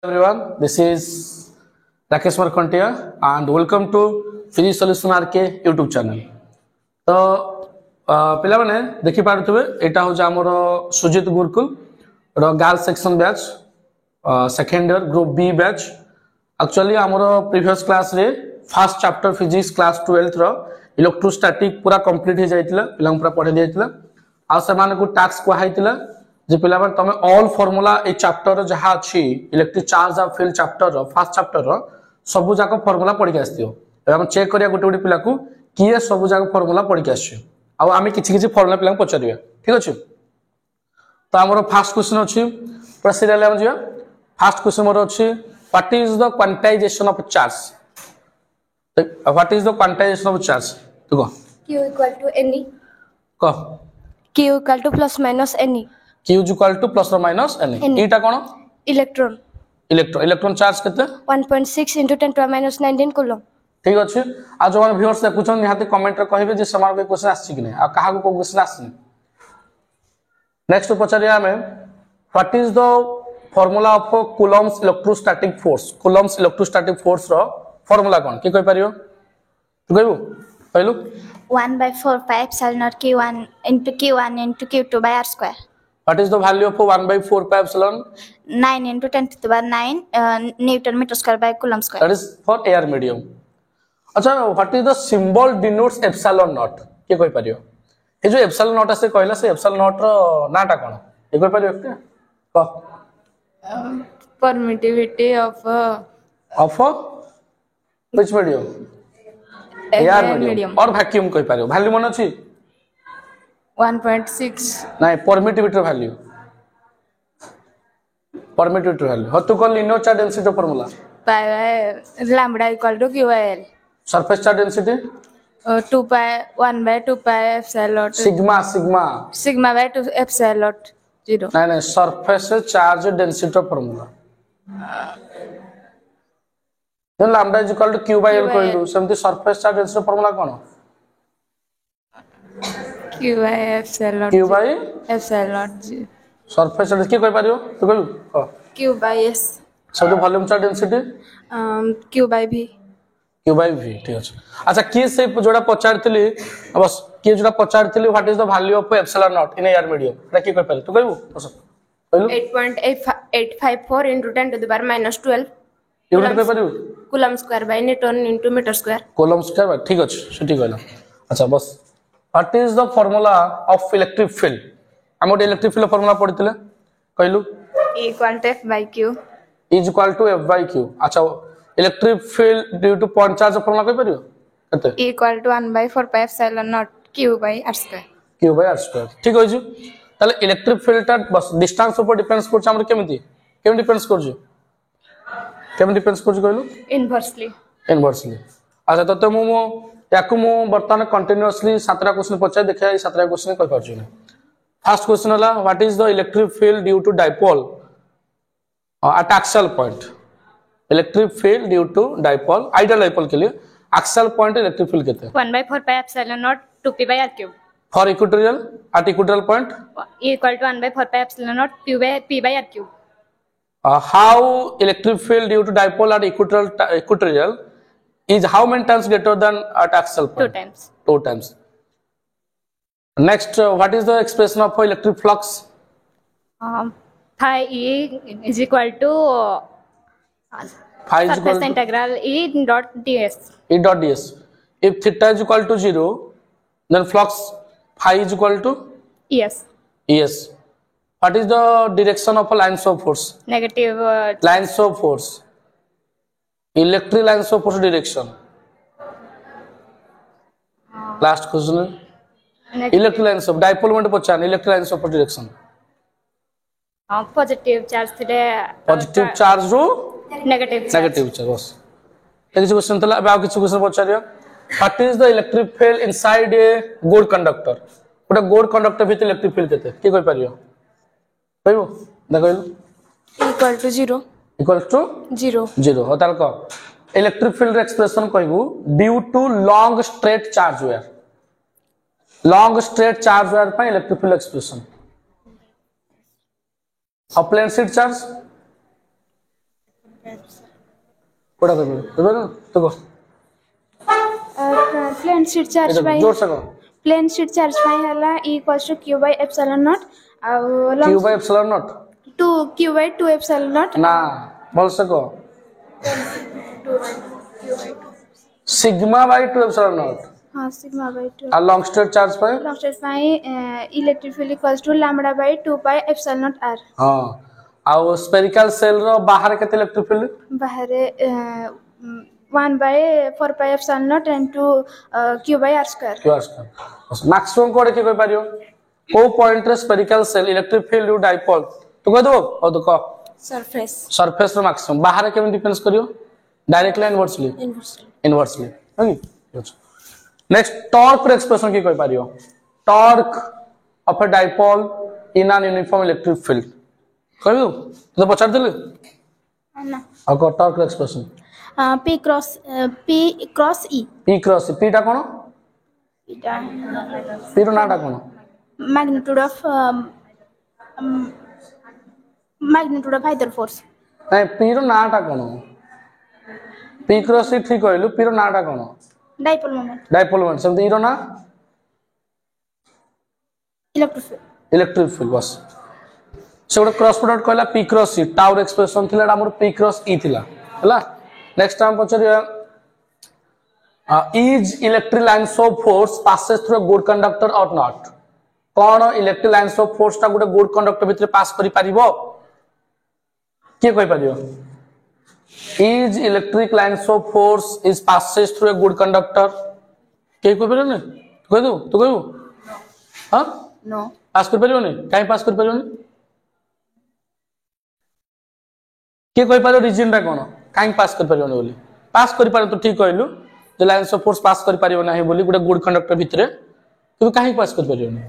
Everyone, this is Rakesh Markantia and welcome to Physics Solution RK YouTube channel. तो पिला माने देखि पारुथबे एटा हो हमर सुजित गुरुकुल रो girls section batch second year group B batch actually हमर प्रीवियस क्लास रे first chapter physics class 12th रो इलेक्ट्रोस्टैटिक पूरा कंप्लीट हो जाइतिला पिला पूरा पढे दियतिला आ समान को टास्क को हाइतिला जे पिला माने तमे ऑल फार्मूला ए चैप्टर जहा अछि electric charge of field chapter रो फर्स्ट चैप्टर रो सब जाको फार्मूला पढि के आस्तियो ए हम चेक करिया गोटे गोटे पिला को किए सब जाको फार्मूला पढि के आछि आ आमी किछि किछि फार्मूला पिला को पचरिया ठीक अछि तो हमर फर्स्ट क्वेश्चन अछि पूरा सीरियल हम जिया फर्स्ट क्वेश्चन मोर अछि what is the quantization of charge what is the quantization of charge तो को Q equal to any. को Q equal to plus minus any. Q is equal to plus or minus n Etah cone Electron. Electron charge केते 1.6 into 10 to the minus 19 coulomb. ठीक अछि आ जो मन viewers देखुछन निहाते comment रे कहिबे जे समान के क्वेश्चन आछि कि नै आ कहा को क्वेश्चन आछि नेक्स्ट पचारिया हमें what is the formula of Coulomb's electrostatic force Coulomb's electrostatic force रो फार्मूला कोन की कहि परियो तू कहबो कहलु 1 by 4 pi epsilon naught q1 into q2 by r square. What is the value of 1 by 4 pi epsilon? 9 into 10 to the power 9 Newton meter square by Coulomb square. That is for air medium. अच्छा what is the symbol denotes epsilon naught? के कोई परियो ए जो epsilon naught से कहला से epsilon naught रो नाटा कोन ए कोई परियो के permittivity of which medium? air medium और vacuum कोई परियो वैल्यू मन अछि 1.6 नहीं परमिटिविटी वैल्यू परमिटिविटी वैल्यू हो तो call linear charge density formula pi by lambda equal to q by l. Surface charge density 2 pi 1 by 2 pi epsilon sigma sigma by 2 epsilon 0. नहीं नहीं सरफेस चार्ज डेंसिटी फार्मूला तो lambda is equal to q by l कहलु सेमति surface charge density formula कोन q by epsilon q by epsilon 0. Surface charge के कहि पारियो तो कहलु q by s सब volume charge density q by v. q by v ठीक अछि अच्छा के से जोड़ा पचारतली बस के जोड़ा पचारतली what is the value of epsilon naught in air medium रा के कहि पारि तो कहबो कहलु 8.854 into 10 to the power minus 12 unit कहि पारियो Coulomb square by Newton into meter square. Coulomb square ठीक अछि सठी कहला अच्छा बस what is the formula of electric field हम इलेक्ट्रिक फील्ड फार्मूला पढितले कहलु E equal to f by q. Is equal to f by q अच्छा electric field due to point charge formula कहि परियो कते E equal to 1 by 4 pi epsilon naught q by r square. q by r square ठीक होइछु ताले electric field ता बस distance ऊपर depends करछ हमर केमिति डिपेंड्स करछ केम डिपेंड्स करछ कहलु Inversely. इनवर्सली अच्छा तते मो याकु मो वर्तमान कंटीन्यूअसली सातरा क्वेश्चन पचाय देखै सातरा क्वेश्चन कहि परछु नै फर्स्ट क्वेश्चन हला what is the electric field due to dipole at axial point electric field due to dipole ideal dipole के लिए axial point इलेक्ट्रिक फील्ड कितने 1 by 4 pi epsilon naught 2p by r cube. For equatorial at equatorial point E equal to 1 by 4 pi epsilon naught p by r cube. how electric field due to dipole at equatorial is how many times greater than at axial point 2 times. 2 times next what is the expression of electric flux Phi E is equal to phi is equal surface to integral E dot ds. E dot ds if theta is equal to 0 then flux phi is equal to Yes. es what is the direction of a lines of force Negative lines of force electric lines of force direction last question electric lines of dipole moment पचान electric lines of force direction positive charge today. positive charge रो Negative charge. negative charge बस किसी question तला अब किसी question पचारिया what is the electric field inside a good conductor गोटे good conductor भितर electric field केते की कोइ परियो कहबो देखैलु Equal to 0. equal to 0. 0 हो ताल को इलेक्ट्रिक फील्ड एक्सप्रेशन कहबू due to long straight charge wire long straight charge wire पर इलेक्ट्रिक फील्ड एक्सप्रेशन और प्लेन शीट चार्ज कोड़ा कर तो को प्लेन शीट चार्ज बाय जोर से कहो प्लेन शीट चार्ज बाय हला E equals to q by epsilon naught q by epsilon naught 2 q by 2 epsilon naught ना बोल सको सिग्मा बाय 2 epsilon naught हाँ sigma by 2 और लॉन्ग स्टेट चार्ज पे long state by electric field equals to lambda by 2 pi epsilon naught r हां और spherical cell row बाहर केते इलेक्ट्रिक फील्ड बाहरे 1 by 4 pi epsilon naught and 2 q by r square Q R maximum code के कोई पारियो को point रे spherical shell electric field dipole तो कह दो और तो कह सरफेस सरफेस रो मैक्सिमम बाहर केम डिफरेंस करियो directly inversely inversely okay next torque रे एक्सप्रेशन की कोई पारियो torque of a dipole in an uniform electric field कहू तो पचार दिले ना और को टॉर्क रे expression p cross e p cross p टा कोन eta p रो नाटा कोन magnitude of either force नहीं p रो नाटा कोन p क्रॉस ठीक कहलु p रो नाटा कोन dipole moment डाइपोल मोमेंट समझ इरो ना electric field इलेक्ट्रिक फील्ड बस से गोटे क्रॉस प्रोडक्ट कहला p cross e tau expression थिला हमर p क्रॉस e थिला हला नेक्स्ट टाइम पचरिया is electric lines of force passes through a good conductor or not कोन इलेक्ट्रिक लाइन्स ऑफ फोर्स ता गोटे गुड कंडक्टर भितर पास करि परिबो के कहि परियो is electric lines of force is passes through a good conductor के कहि परियो ने कहि दो तो कहू हां नो पास कर परियो ने काई पास कर परियो ने के कहि परियो रीजन रा कोन काई पास कर परियो ने बोली पास करि पारे तो ठीक कहलु J lines of force pass करि परियो नाही बोली गुटे गुड कंडक्टर भितरे तू काई पास कर परियो ने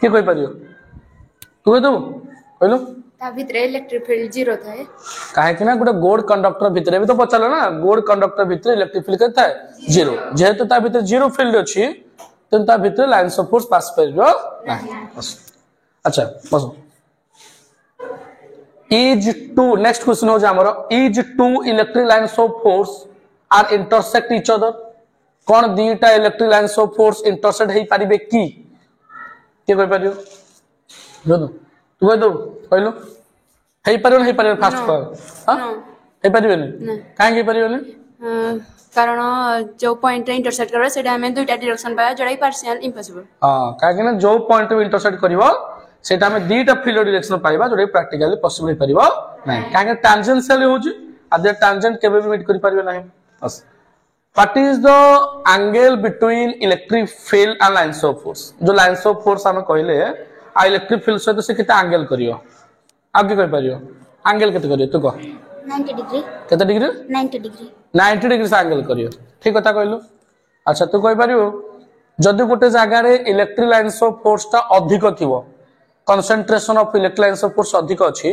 के कहि परियो तू कहि दो कहलु ता भितरे इलेक्ट्रिक फील्ड 0 थाए काहे कि ना गुटे गुड कंडक्टर भितरे भी तो पचालो ना गुड कंडक्टर भितरे इलेक्ट्रिक फील्ड केता है 0 जेहेतु ता भितरे 0 फील्ड अछि त ता भितरे लाइन्स ऑफ फोर्स पास परियो नाही अच्छा बस is two next question हो जामरो is two electric lines of force are intersect each other कोन दीटा electric lines of force intersect हेई परिबे की के कहि परियो जोनो तू कहि दो कहलो हेई परियो फास्ट पर हां हेई परिबे ने काहे के परियो ने कारण जो पॉइंट इंटरसेक्ट करबे सेटा हमें दुईटा डायरेक्शन पाया जड़ाई पार्शियल इम्पॉसिबल हां काहे कि ना जो पॉइंट इंटरसेक्ट करिवो सेटा में दीटा फील्ड डायरेक्शन पाइबा जोडे प्रैक्टिकली पॉसिबल हे परिबो नै काहे टैंजेंशियल होउची अदर टैंजेंट केबे भी मीट करि परिबो नै बस what is the angle between electric field and lines of force जो लाइन्स ऑफ फोर्स हम कहले आ इलेक्ट्रिक फील्ड से तो से कितना एंगल करियो आगे कहि परियो एंगल केते करियो तू कह 90 degree केते डिग्री 90 degree 90 डिग्री से एंगल करियो ठीक कथा कहलु अच्छा तू कहि परियो जदि गोटे जगह रे इलेक्ट्रिक लाइन्स ऑफ फोर्स ता अधिक थिवो concentration of electric lines of force अधिक अछि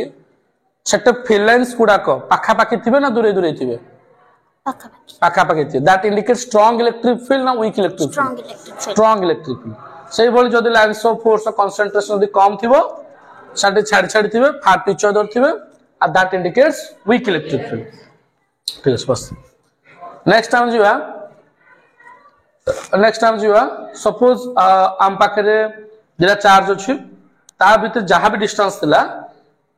सेट फील्ड लाइन्स गुडा को पाखा पाखी थिबे ना दूरे दूरे थिबे पाखा पाखी थिबे that indicate strong electric field ना weak electric field strong electric field सेही बोली जदि लाइन्स ऑफ फोर्स कंसंट्रेशन यदि कम थिबो साडे छाड़ छाड़ थिबे फाट इच अदर थिबे and that indicates weak electric field ठीक है बस नेक्स्ट टाइम जीवा सपोज आम पाखरे जेला चार्ज अछि ता भीतर जहां भी डिस्टेंस थिला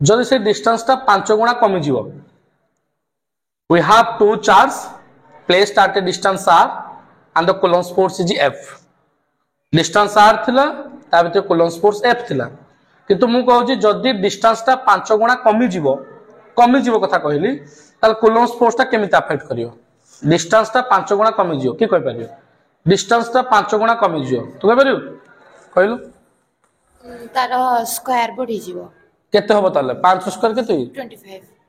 जदि से डिस्टेंस ता 5 गुना कमी जीवो we have two charges placed at a distance r and the Coulomb's force is f distance r थिला ता भीतर Coulomb's force f थिला किंतु मु कहू छी जदि डिस्टेंस ता 5 गुना कमी जीवो कथा कहली ताल Coulomb's force ता केमिता अफेक्ट करियो डिस्टेंस ता 5 गुना कमी जीवो की कहि परियो डिस्टेंस ता 5 गुना कमी जीवो तू कहि परियो कहलु तार स्क्वायर बढ़ी जीवो केते होबो ताले 5 स्क्वायर केते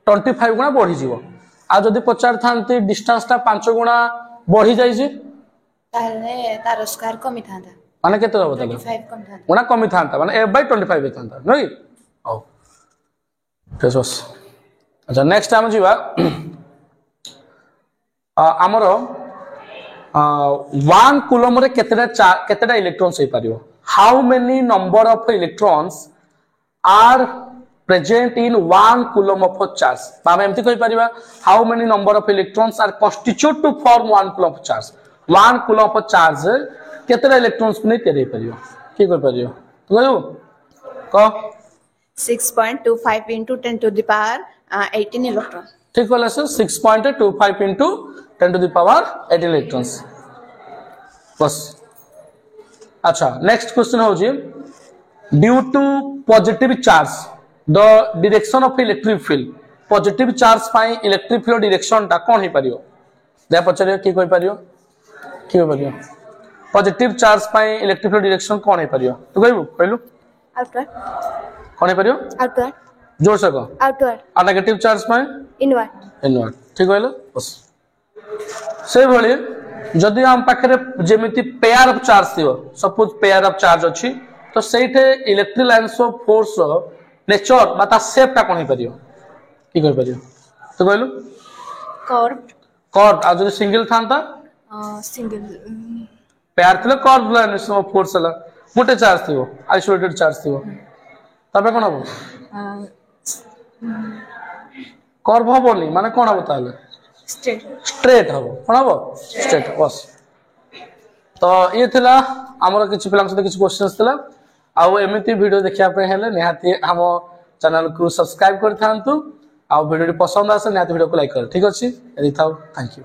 25 गुना बढ़ी जीवो आ जदि पचार थांती डिस्टेंस ता 5 गुना बढ़ी जाई छी ताले तार स्क्वायर कमी थांता माने केते होबो ताले 25 कम थांता गुना कमी थांता माने f/25 हे थांता नै ओ तेजस अच्छा नेक्स्ट टाइम जीवा हमरो 1 कूलम रे केतेटा इलेक्ट्रॉन्स हे पारियो how many number of electrons are present in 1 coulomb of charge आम एमती कहि परिबा how many number of electrons are constitute to form 1 coulomb of charge 1 coulomb of charge केतरा electrons को नहीं तैयारी परियो की कहि परियो तो कहू क 6.25 into 10 to the power 18 electron. ठीक बोला sir 6.25 into 10 to the power 18 electrons बस अच्छा नेक्स्ट क्वेश्चन हो जी due to positive charge the direction of electric field positive charge पाई इलेक्ट्रिक फील्ड डायरेक्शन ता कोन ही परियो दे पचरियो की कोइ परियो पॉजिटिव चार्ज पाई इलेक्ट्रिक फील्ड डायरेक्शन कोन ही परियो तो कहबो कहलु आउटवर्ड कोन ही परियो आउटवर्ड जोर से कहो आउटवर्ड आ नेगेटिव चार्ज पाई इनवर्ड ठीक कहलो बस से भली जदि हम पाखरे जेमिति पेयर ऑफ चार्ज थियो सपोज पेयर ऑफ चार्ज अछि तो सेठे electric lines of force nature बा ता शेप ता कोन परियो की कहि परियो तो कहलु कर्व आ जदि सिंगल थांता Single. पेयर थिले कर्व लाइन्स ऑफ फोर्स हला मोटे चार्ज थियो आइसोलेटेड चार्ज थियो तबे कोन हबो कर्व हबोनी माने कोन हबो ताले स्ट्रेट हबो कोन हबो स्ट्रेट बस तो ये थिला हमर किछि पिलांक सते किछि क्वेश्चंस थिला आउ एमिति वीडियो देखिया पे हेले निहाती हम चैनल को सब्सक्राइब करथांतु आ वीडियो पसंद आसे निहाती वीडियो को लाइक कर ठीक अछि यदि थाउ थैंक यू।